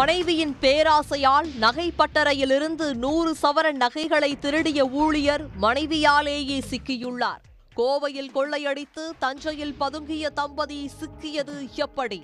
மனைவியின் பேராசையால் நகை பட்டறையிலிருந்து 100 சவரன் நகைகளை திருடிய ஊழியர் மனைவியாலேயே சிக்கியுள்ளார். கோவையில் கொள்ளையடித்து தஞ்சையில் பதுங்கிய தம்பதி சிக்கியது எப்படி?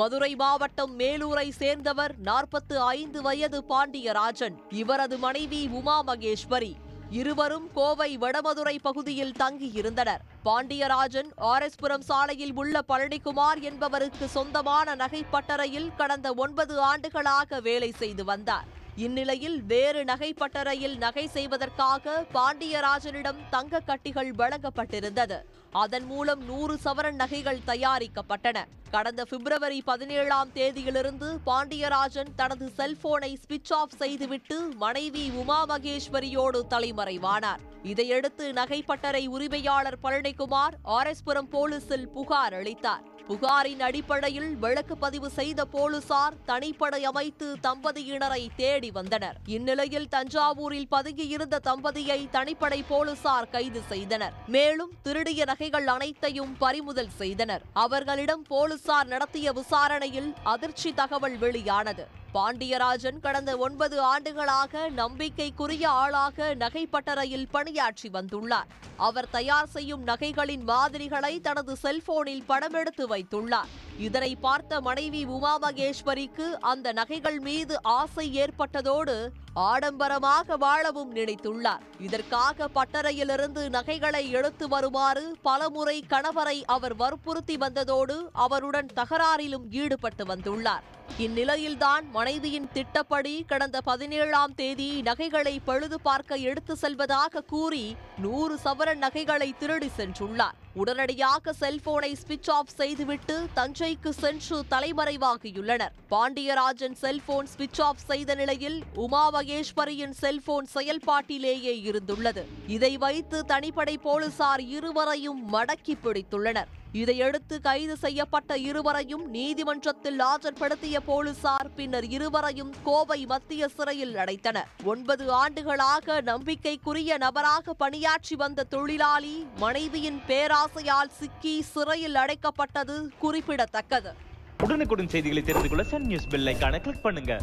மதுரை மாவட்டம் மேலூரை சேர்ந்தவர் 45 வயது பாண்டியராஜன். இவரது மனைவி உமா மகேஸ்வரி. இருவரும் கோவை வடமதுரை பகுதியில் தங்கியிருந்தனர். பாண்டியராஜன் ஆர்எஸ்புரம் சாலையில் உள்ள பழனிக்குமார் என்பவருக்கு சொந்தமான நகைப்பட்டறையில் கடந்த 9 ஆண்டுகளாக வேலை செய்து வந்தார். இந்நிலையில் வேறு நகைப்பட்டறையில் நகை செய்வதற்காக பாண்டியராஜனிடம் தங்க கட்டிகள் வழங்கப்பட்டிருந்தது. அதன் மூலம் 100 சவரன் நகைகள் தயாரிக்கப்பட்டன. கடந்த பிப்ரவரி 17ஆம் தேதியிலிருந்து பாண்டியராஜன் தனது செல்போனை ஸ்விட்ச் ஆஃப் செய்துவிட்டு மனைவி உமா மகேஸ்வரியோடு தலைமறைவானார். இதையடுத்து நகைப்பட்டறை உரிமையாளர் பழனிக்குமார் ஆர்எஸ்புரம் போலீசில் புகார் அளித்தார். புகாரின் அடிப்படையில் வழக்கு பதிவு செய்த போலீசார் தனிப்படை அமைத்து தம்பதியினரை தேடி வந்தனர். இந்நிலையில் தஞ்சாவூரில் பதுங்கியிருந்த தம்பதியை தனிப்படை போலீசார் கைது செய்தனர். மேலும் திருடிய நகைகள் அனைத்தையும் பறிமுதல் செய்தனர். அவர்களிடம் போலீசார் நடத்திய விசாரணையில் அதிர்ச்சி தகவல் வெளியானது. பாண்டியராஜன் கடந்த 9 ஆண்டுகளாக நம்பிக்கைக்குரிய ஆளாக நகைப்பட்டறையில் பணியாற்றி வந்துள்ளார். அவர் தயார் செய்யும் நகைகளின் மாதிரிகளை தனது செல்போனில் படமெடுத்து வைத்துள்ளார். இதனை பார்த்த மனைவி உமா மகேஸ்வரிக்கு அந்த நகைகள் மீது ஆசை ஏற்பட்டதோடு ஆடம்பரமாக வாழவும் நினைத்துள்ளார். இதற்காக பட்டறையிலிருந்து நகைகளை எடுத்து வருமாறு பலமுறை கணவரை அவர் வற்புறுத்தி வந்ததோடு அவருடன் தகராறிலும் ஈடுபட்டு வந்துள்ளார். இந்நிலையில்தான் மனைவியின் திட்டப்படி கடந்த 17ஆம் தேதி நகைகளை பழுது பார்க்க எடுத்து செல்வதாக கூறி 100 சவரன் நகைகளை திருடி சென்றுள்ளார். உடனடியாக செல்போனை ஸ்விட்ச் ஆஃப் செய்துவிட்டு தஞ்சைக்கு சென்று தலைமறைவாகியுள்ளனர். பாண்டியராஜன் செல்போன் ஸ்விட்ச் ஆஃப் செய்த நிலையில் உமா மகேஸ்வரியின் செல்போன் செயல்பாட்டிலேயே இருந்துள்ளது. இதை வைத்து தனிப்படை போலீசார் இருவரையும் மடக்கி பிடித்துள்ளனர். இதையடுத்து கைது செய்யப்பட்ட இருவரையும் நீதிமன்றத்தில் ஆஜர்படுத்திய போலீசார் பின்னர் இருவரையும் கோவை மத்திய சிறையில் அடைத்தனர். 9 ஆண்டுகளாக நம்பிக்கைக்குரிய நபராக பணியாற்றி வந்த தொழிலாளி மனைவியின் பேராசையால் சிக்கி சிறையில் அடைக்கப்பட்டது குறிப்பிடத்தக்கது. உடனுக்குடன் செய்திகளை தெரிந்து கொள்ள சன் நியூஸ் பெல் ஐகானை கிளிக் பண்ணுங்க.